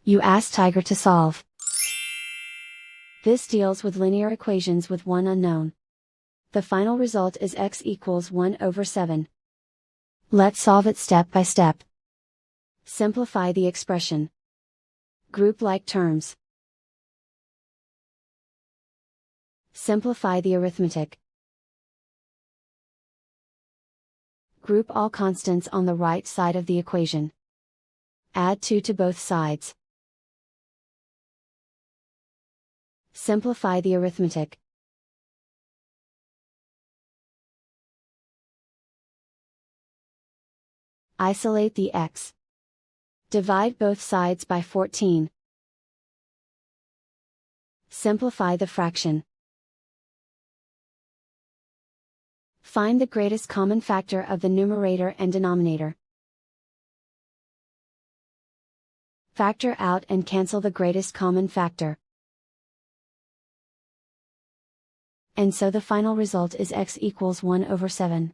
You ask Tiger to solve. This deals with linear equations with one unknown. The final result is x equals 1/7. Let's solve it step by step. Simplify the expression. Group like terms. Simplify the arithmetic. Group all constants on the right side of the equation. Add 2 to both sides. Simplify the arithmetic. Isolate the x. Divide both sides by 14. Simplify the fraction. Find the greatest common factor of the numerator and denominator. Factor out and cancel the greatest common factor. And so the final result is x equals 1/7.